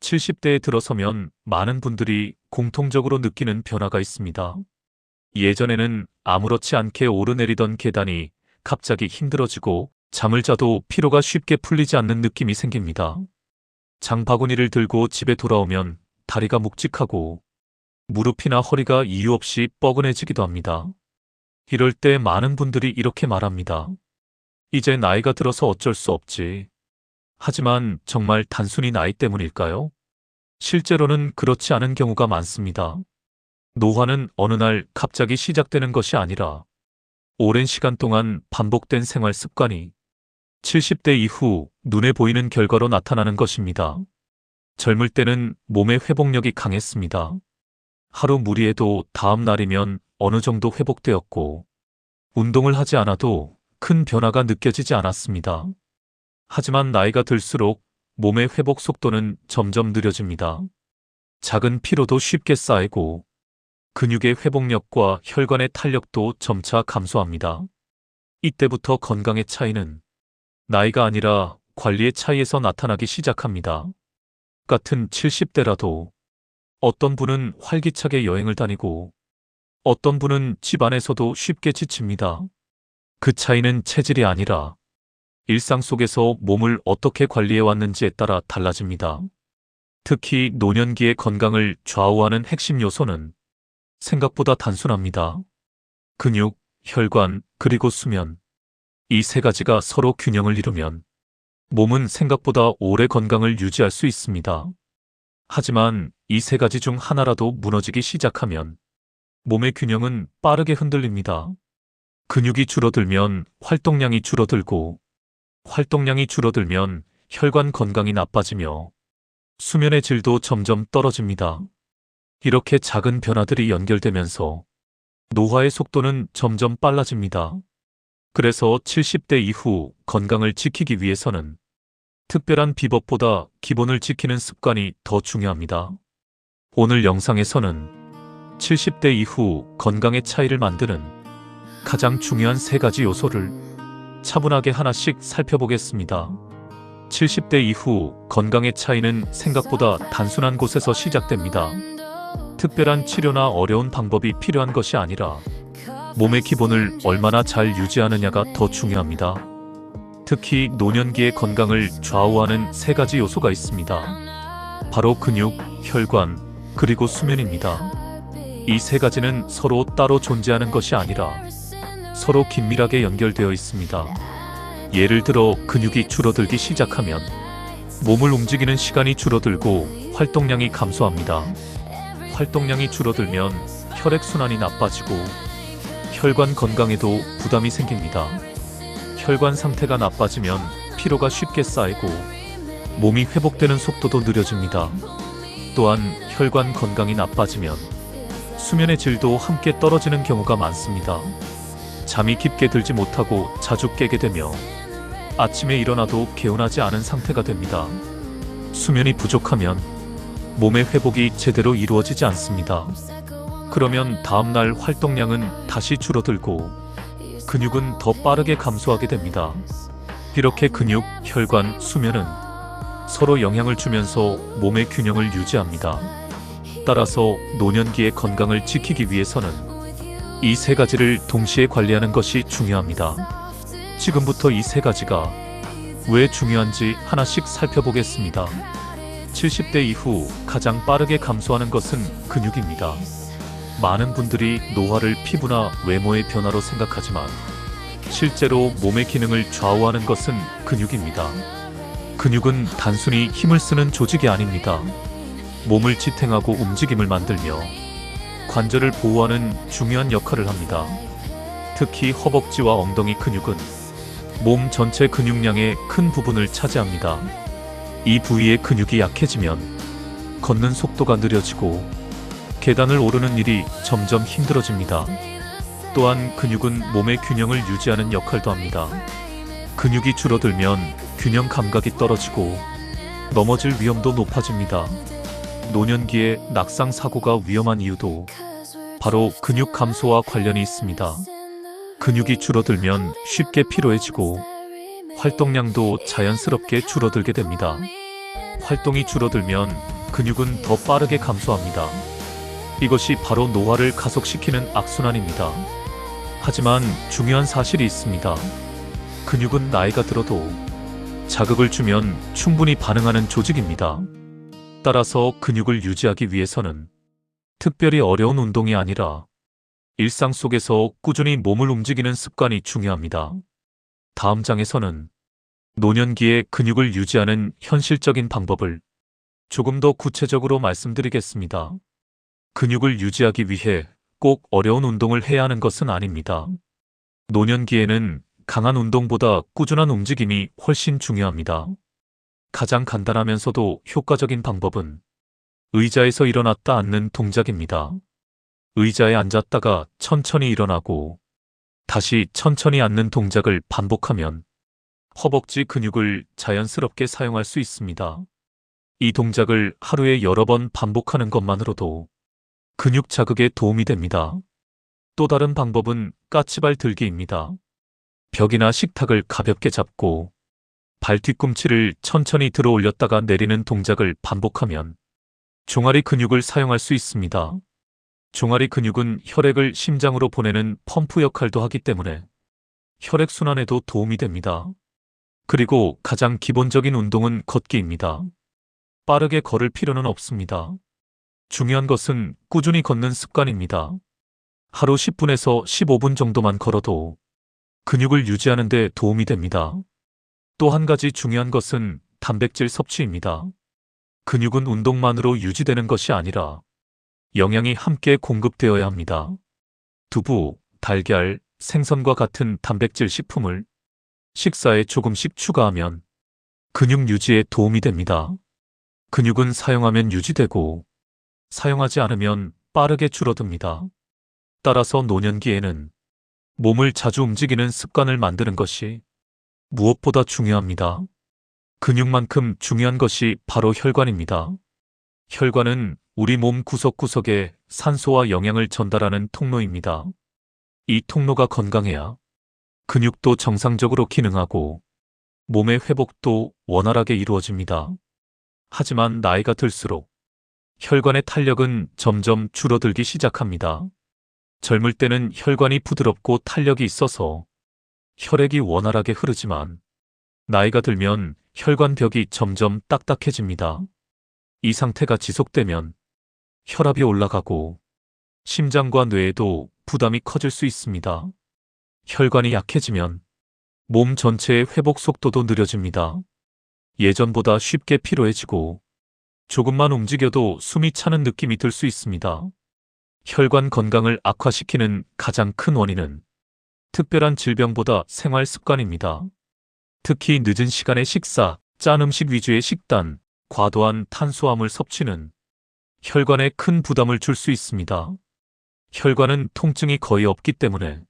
70대에 들어서면 많은 분들이 공통적으로 느끼는 변화가 있습니다. 예전에는 아무렇지 않게 오르내리던 계단이 갑자기 힘들어지고 잠을 자도 피로가 쉽게 풀리지 않는 느낌이 생깁니다. 장바구니를 들고 집에 돌아오면 다리가 묵직하고 무릎이나 허리가 이유 없이 뻐근해지기도 합니다. 이럴 때 많은 분들이 이렇게 말합니다. 이제 나이가 들어서 어쩔 수 없지. 하지만 정말 단순히 나이 때문일까요? 실제로는 그렇지 않은 경우가 많습니다. 노화는 어느 날 갑자기 시작되는 것이 아니라 오랜 시간 동안 반복된 생활 습관이 70대 이후 눈에 보이는 결과로 나타나는 것입니다. 젊을 때는 몸의 회복력이 강했습니다. 하루 무리해도 다음 날이면 어느 정도 회복되었고 운동을 하지 않아도 큰 변화가 느껴지지 않았습니다. 하지만 나이가 들수록 몸의 회복 속도는 점점 느려집니다. 작은 피로도 쉽게 쌓이고 근육의 회복력과 혈관의 탄력도 점차 감소합니다. 이때부터 건강의 차이는 나이가 아니라 관리의 차이에서 나타나기 시작합니다. 같은 70대라도 어떤 분은 활기차게 여행을 다니고 어떤 분은 집안에서도 쉽게 지칩니다. 그 차이는 체질이 아니라 일상 속에서 몸을 어떻게 관리해 왔는지에 따라 달라집니다. 특히 노년기의 건강을 좌우하는 핵심 요소는 생각보다 단순합니다. 근육, 혈관, 그리고 수면. 이 세 가지가 서로 균형을 이루면 몸은 생각보다 오래 건강을 유지할 수 있습니다. 하지만 이 세 가지 중 하나라도 무너지기 시작하면 몸의 균형은 빠르게 흔들립니다. 근육이 줄어들면 활동량이 줄어들고 활동량이 줄어들면 혈관 건강이 나빠지며 수면의 질도 점점 떨어집니다. 이렇게 작은 변화들이 연결되면서 노화의 속도는 점점 빨라집니다. 그래서 70대 이후 건강을 지키기 위해서는 특별한 비법보다 기본을 지키는 습관이 더 중요합니다. 오늘 영상에서는 70대 이후 건강의 차이를 만드는 가장 중요한 세 가지 요소를 차분하게 하나씩 살펴보겠습니다. 70대 이후 건강의 차이는 생각보다 단순한 곳에서 시작됩니다. 특별한 치료나 어려운 방법이 필요한 것이 아니라 몸의 기본을 얼마나 잘 유지하느냐가 더 중요합니다. 특히 노년기의 건강을 좌우하는 세 가지 요소가 있습니다. 바로 근육, 혈관, 그리고 수면입니다. 이 세 가지는 서로 따로 존재하는 것이 아니라 서로 긴밀하게 연결되어 있습니다. 예를 들어 근육이 줄어들기 시작하면 몸을 움직이는 시간이 줄어들고 활동량이 감소합니다. 활동량이 줄어들면 혈액순환이 나빠지고 혈관 건강에도 부담이 생깁니다. 혈관 상태가 나빠지면 피로가 쉽게 쌓이고 몸이 회복되는 속도도 느려집니다. 또한 혈관 건강이 나빠지면 수면의 질도 함께 떨어지는 경우가 많습니다. 잠이 깊게 들지 못하고 자주 깨게 되며 아침에 일어나도 개운하지 않은 상태가 됩니다. 수면이 부족하면 몸의 회복이 제대로 이루어지지 않습니다. 그러면 다음날 활동량은 다시 줄어들고 근육은 더 빠르게 감소하게 됩니다. 이렇게 근육, 혈관, 수면은 서로 영향을 주면서 몸의 균형을 유지합니다. 따라서 노년기의 건강을 지키기 위해서는 이 세 가지를 동시에 관리하는 것이 중요합니다. 지금부터 이 세 가지가 왜 중요한지 하나씩 살펴보겠습니다. 70대 이후 가장 빠르게 감소하는 것은 근육입니다. 많은 분들이 노화를 피부나 외모의 변화로 생각하지만 실제로 몸의 기능을 좌우하는 것은 근육입니다. 근육은 단순히 힘을 쓰는 조직이 아닙니다. 몸을 지탱하고 움직임을 만들며 관절을 보호하는 중요한 역할을 합니다. 특히 허벅지와 엉덩이 근육은 몸 전체 근육량의 큰 부분을 차지합니다. 이 부위의 근육이 약해지면 걷는 속도가 느려지고 계단을 오르는 일이 점점 힘들어집니다. 또한 근육은 몸의 균형을 유지하는 역할도 합니다. 근육이 줄어들면 균형 감각이 떨어지고 넘어질 위험도 높아집니다. 노년기에 낙상 사고가 위험한 이유도 바로 근육 감소와 관련이 있습니다. 근육이 줄어들면 쉽게 피로해지고 활동량도 자연스럽게 줄어들게 됩니다. 활동이 줄어들면 근육은 더 빠르게 감소합니다. 이것이 바로 노화를 가속시키는 악순환입니다. 하지만 중요한 사실이 있습니다. 근육은 나이가 들어도 자극을 주면 충분히 반응하는 조직입니다. 따라서 근육을 유지하기 위해서는 특별히 어려운 운동이 아니라 일상 속에서 꾸준히 몸을 움직이는 습관이 중요합니다. 다음 장에서는 노년기에 근육을 유지하는 현실적인 방법을 조금 더 구체적으로 말씀드리겠습니다. 근육을 유지하기 위해 꼭 어려운 운동을 해야 하는 것은 아닙니다. 노년기에는 강한 운동보다 꾸준한 움직임이 훨씬 중요합니다. 가장 간단하면서도 효과적인 방법은 의자에서 일어났다 앉는 동작입니다. 의자에 앉았다가 천천히 일어나고 다시 천천히 앉는 동작을 반복하면 허벅지 근육을 자연스럽게 사용할 수 있습니다. 이 동작을 하루에 여러 번 반복하는 것만으로도 근육 자극에 도움이 됩니다. 또 다른 방법은 까치발 들기입니다. 벽이나 식탁을 가볍게 잡고 발 뒤꿈치를 천천히 들어 올렸다가 내리는 동작을 반복하면 종아리 근육을 사용할 수 있습니다. 종아리 근육은 혈액을 심장으로 보내는 펌프 역할도 하기 때문에 혈액순환에도 도움이 됩니다. 그리고 가장 기본적인 운동은 걷기입니다. 빠르게 걸을 필요는 없습니다. 중요한 것은 꾸준히 걷는 습관입니다. 하루 10분에서 15분 정도만 걸어도 근육을 유지하는 데 도움이 됩니다. 또 한 가지 중요한 것은 단백질 섭취입니다. 근육은 운동만으로 유지되는 것이 아니라 영양이 함께 공급되어야 합니다. 두부, 달걀, 생선과 같은 단백질 식품을 식사에 조금씩 추가하면 근육 유지에 도움이 됩니다. 근육은 사용하면 유지되고 사용하지 않으면 빠르게 줄어듭니다. 따라서 노년기에는 몸을 자주 움직이는 습관을 만드는 것이 무엇보다 중요합니다. 근육만큼 중요한 것이 바로 혈관입니다. 혈관은 우리 몸 구석구석에 산소와 영양을 전달하는 통로입니다. 이 통로가 건강해야 근육도 정상적으로 기능하고 몸의 회복도 원활하게 이루어집니다. 하지만 나이가 들수록 혈관의 탄력은 점점 줄어들기 시작합니다. 젊을 때는 혈관이 부드럽고 탄력이 있어서 혈액이 원활하게 흐르지만 나이가 들면 혈관벽이 점점 딱딱해집니다. 이 상태가 지속되면 혈압이 올라가고 심장과 뇌에도 부담이 커질 수 있습니다. 혈관이 약해지면 몸 전체의 회복 속도도 느려집니다. 예전보다 쉽게 피로해지고 조금만 움직여도 숨이 차는 느낌이 들 수 있습니다. 혈관 건강을 악화시키는 가장 큰 원인은 특별한 질병보다 생활 습관입니다. 특히 늦은 시간의 식사, 짠 음식 위주의 식단, 과도한 탄수화물 섭취는 혈관에 큰 부담을 줄 수 있습니다. 혈관은 통증이 거의 없기 때문에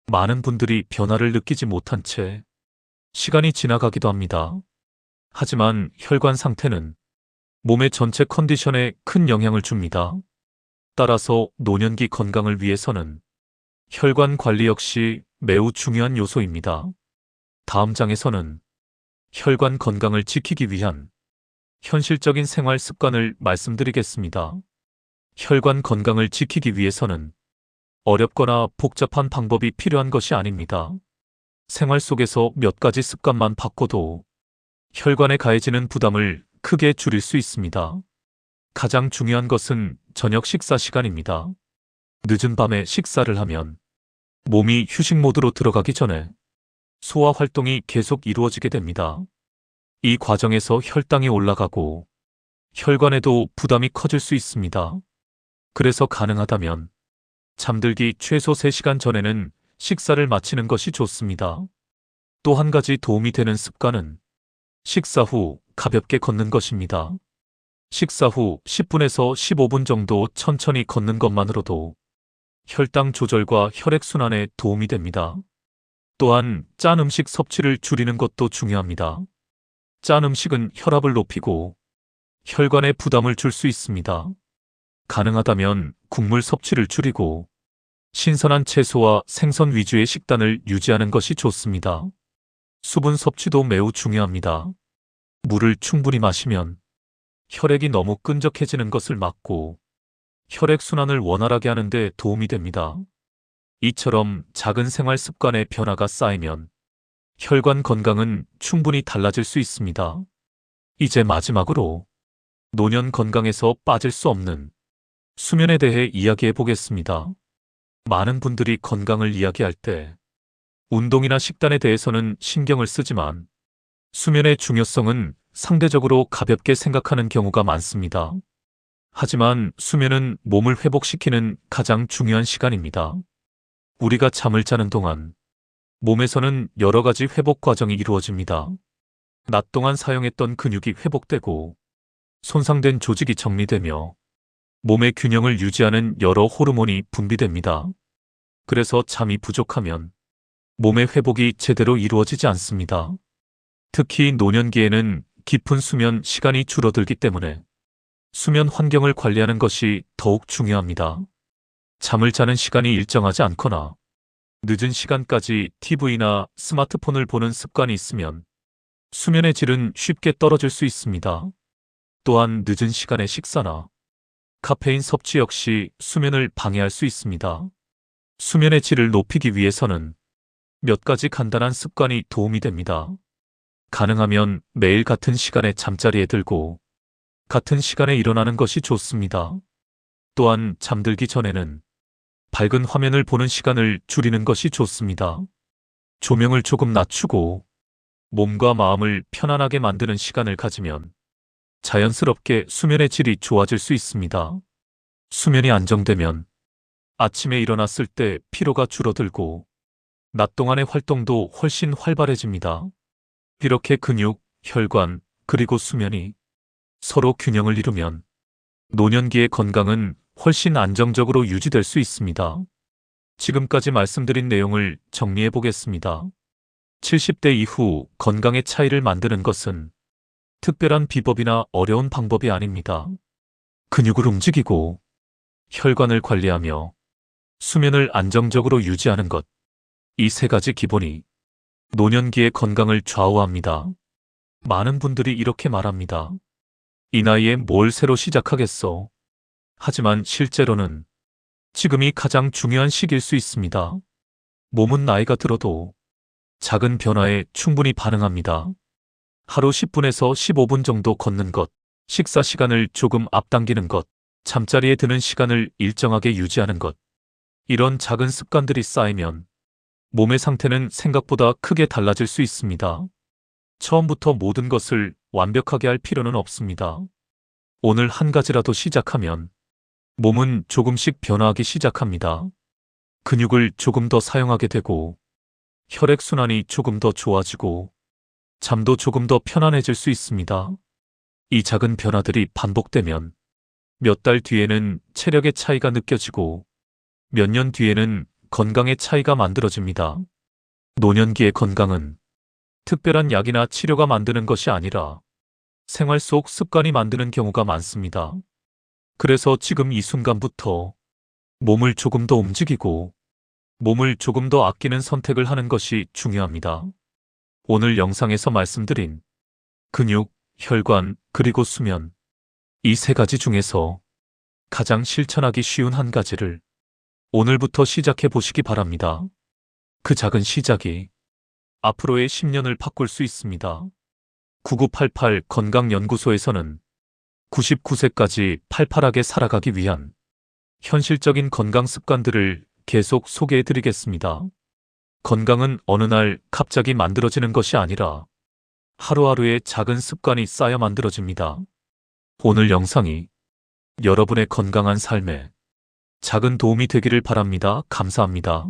많은 분들이 변화를 느끼지 못한 채 시간이 지나가기도 합니다. 하지만 혈관 상태는 몸의 전체 컨디션에 큰 영향을 줍니다. 따라서 노년기 건강을 위해서는 혈관 관리 역시 매우 중요한 요소입니다. 다음 장에서는 혈관 건강을 지키기 위한 현실적인 생활 습관을 말씀드리겠습니다. 혈관 건강을 지키기 위해서는 어렵거나 복잡한 방법이 필요한 것이 아닙니다. 생활 속에서 몇 가지 습관만 바꿔도 혈관에 가해지는 부담을 크게 줄일 수 있습니다. 가장 중요한 것은 저녁 식사 시간입니다. 늦은 밤에 식사를 하면 몸이 휴식 모드로 들어가기 전에 소화 활동이 계속 이루어지게 됩니다. 이 과정에서 혈당이 올라가고 혈관에도 부담이 커질 수 있습니다. 그래서 가능하다면 잠들기 최소 3시간 전에는 식사를 마치는 것이 좋습니다. 또 한 가지 도움이 되는 습관은 식사 후 가볍게 걷는 것입니다. 식사 후 10분에서 15분 정도 천천히 걷는 것만으로도 혈당 조절과 혈액순환에 도움이 됩니다. 또한 짠 음식 섭취를 줄이는 것도 중요합니다. 짠 음식은 혈압을 높이고 혈관에 부담을 줄 수 있습니다. 가능하다면 국물 섭취를 줄이고 신선한 채소와 생선 위주의 식단을 유지하는 것이 좋습니다. 수분 섭취도 매우 중요합니다. 물을 충분히 마시면 혈액이 너무 끈적해지는 것을 막고 혈액순환을 원활하게 하는 데 도움이 됩니다. 이처럼 작은 생활 습관의 변화가 쌓이면 혈관 건강은 충분히 달라질 수 있습니다. 이제 마지막으로 노년 건강에서 빠질 수 없는 수면에 대해 이야기해 보겠습니다. 많은 분들이 건강을 이야기할 때 운동이나 식단에 대해서는 신경을 쓰지만 수면의 중요성은 상대적으로 가볍게 생각하는 경우가 많습니다. 하지만 수면은 몸을 회복시키는 가장 중요한 시간입니다. 우리가 잠을 자는 동안 몸에서는 여러 가지 회복 과정이 이루어집니다. 낮 동안 사용했던 근육이 회복되고 손상된 조직이 정리되며 몸의 균형을 유지하는 여러 호르몬이 분비됩니다. 그래서 잠이 부족하면 몸의 회복이 제대로 이루어지지 않습니다. 특히 노년기에는 깊은 수면 시간이 줄어들기 때문에 수면 환경을 관리하는 것이 더욱 중요합니다. 잠을 자는 시간이 일정하지 않거나 늦은 시간까지 TV나 스마트폰을 보는 습관이 있으면 수면의 질은 쉽게 떨어질 수 있습니다. 또한 늦은 시간의 식사나 카페인 섭취 역시 수면을 방해할 수 있습니다. 수면의 질을 높이기 위해서는 몇 가지 간단한 습관이 도움이 됩니다. 가능하면 매일 같은 시간에 잠자리에 들고 같은 시간에 일어나는 것이 좋습니다. 또한 잠들기 전에는 밝은 화면을 보는 시간을 줄이는 것이 좋습니다. 조명을 조금 낮추고 몸과 마음을 편안하게 만드는 시간을 가지면 자연스럽게 수면의 질이 좋아질 수 있습니다. 수면이 안정되면 아침에 일어났을 때 피로가 줄어들고 낮 동안의 활동도 훨씬 활발해집니다. 이렇게 근육, 혈관, 그리고 수면이 서로 균형을 이루면 노년기의 건강은 훨씬 안정적으로 유지될 수 있습니다. 지금까지 말씀드린 내용을 정리해 보겠습니다. 70대 이후 건강의 차이를 만드는 것은 특별한 비법이나 어려운 방법이 아닙니다. 근육을 움직이고 혈관을 관리하며 수면을 안정적으로 유지하는 것. 이 세 가지 기본이 노년기의 건강을 좌우합니다. 많은 분들이 이렇게 말합니다. 이 나이에 뭘 새로 시작하겠어. 하지만 실제로는 지금이 가장 중요한 시기일 수 있습니다. 몸은 나이가 들어도 작은 변화에 충분히 반응합니다. 하루 10분에서 15분 정도 걷는 것, 식사 시간을 조금 앞당기는 것, 잠자리에 드는 시간을 일정하게 유지하는 것. 이런 작은 습관들이 쌓이면 몸의 상태는 생각보다 크게 달라질 수 있습니다. 처음부터 모든 것을 완벽하게 할 필요는 없습니다. 오늘 한 가지라도 시작하면 몸은 조금씩 변화하기 시작합니다. 근육을 조금 더 사용하게 되고 혈액순환이 조금 더 좋아지고 잠도 조금 더 편안해질 수 있습니다. 이 작은 변화들이 반복되면 몇 달 뒤에는 체력의 차이가 느껴지고 몇 년 뒤에는 건강의 차이가 만들어집니다. 노년기의 건강은 특별한 약이나 치료가 만드는 것이 아니라 생활 속 습관이 만드는 경우가 많습니다. 그래서 지금 이 순간부터 몸을 조금 더 움직이고 몸을 조금 더 아끼는 선택을 하는 것이 중요합니다. 오늘 영상에서 말씀드린 근육, 혈관, 그리고 수면, 이 세 가지 중에서 가장 실천하기 쉬운 한 가지를 오늘부터 시작해 보시기 바랍니다. 그 작은 시작이 앞으로의 10년을 바꿀 수 있습니다. 9988 건강연구소에서는 99세까지 팔팔하게 살아가기 위한 현실적인 건강 습관들을 계속 소개해 드리겠습니다. 건강은 어느 날 갑자기 만들어지는 것이 아니라 하루하루의 작은 습관이 쌓여 만들어집니다. 오늘 영상이 여러분의 건강한 삶에 작은 도움이 되기를 바랍니다. 감사합니다.